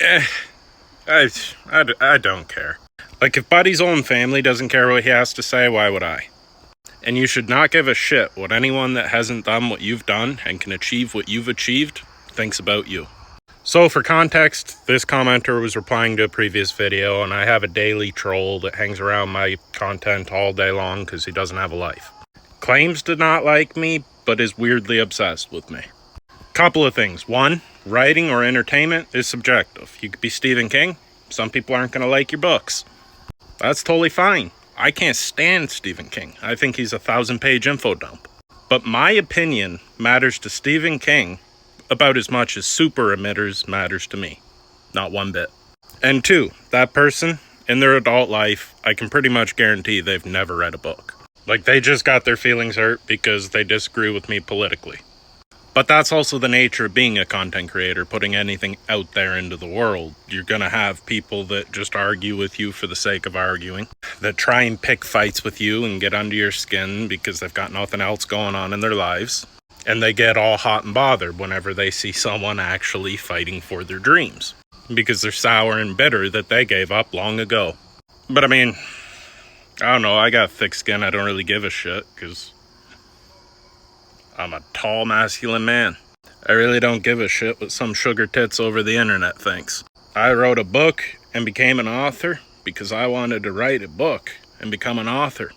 Eh, I don't care. Like, if Buddy's own family doesn't care what he has to say, why would I? And you should not give a shit what anyone that hasn't done what you've done and can achieve what you've achieved thinks about you. So for context, this commenter was replying to a previous video, and I have a daily troll that hangs around my content all day long because he doesn't have a life. Claims to not like me, but is weirdly obsessed with me. Couple of things. One, writing or entertainment is subjective. You could be Stephen King. Some people aren't going to like your books. That's totally fine. I can't stand Stephen King. I think he's a 1,000-page info dump. But my opinion matters to Stephen King about as much as super emitters matters to me. Not one bit. And two, that person, in their adult life, I can pretty much guarantee they've never read a book. Like, they just got their feelings hurt because they disagree with me politically. But that's also the nature of being a content creator, putting anything out there into the world. You're gonna have people that just argue with you for the sake of arguing, that try and pick fights with you and get under your skin because they've got nothing else going on in their lives. And they get all hot and bothered whenever they see someone actually fighting for their dreams, because they're sour and bitter that they gave up long ago. But I mean, I don't know, I got thick skin, I don't really give a shit, because I'm a tall, masculine man. I really don't give a shit what some sugar tits over the internet thinks. I wrote a book and became an author because I wanted to write a book and become an author.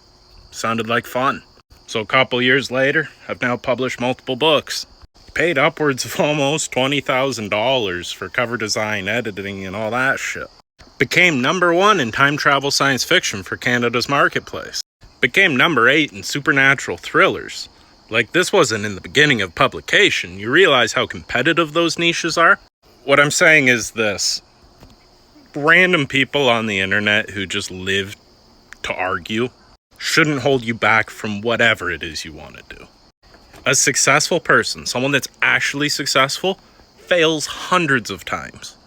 Sounded like fun. So a couple years later, I've now published multiple books. Paid upwards of almost $20,000 for cover design, editing, and all that shit. Became #1 in time travel science fiction for Canada's marketplace. Became #8 in supernatural thrillers. Like, this wasn't in the beginning of publication. You realize how competitive those niches are? What I'm saying is this. Random people on the internet who just live to argue shouldn't hold you back from whatever it is you want to do. A successful person, someone that's actually successful, fails hundreds of times.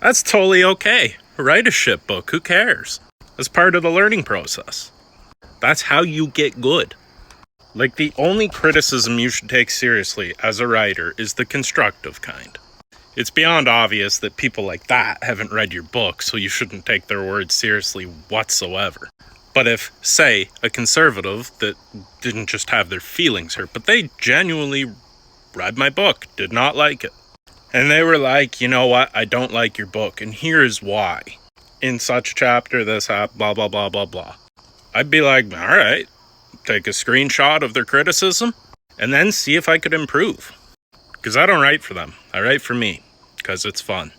That's totally okay. Write a shit book, who cares? That's part of the learning process. That's how you get good. Like, the only criticism you should take seriously as a writer is the constructive kind. It's beyond obvious that people like that haven't read your book, so you shouldn't take their words seriously whatsoever. But if, say, a conservative that didn't just have their feelings hurt, but they genuinely read my book, did not like it, and they were like, you know what, I don't like your book, and here's why. In such chapter, this happened, blah, blah, blah, blah, blah. I'd be like, all right. Take a screenshot of their criticism, and then see if I could improve. Because I don't write for them. I write for me, because it's fun.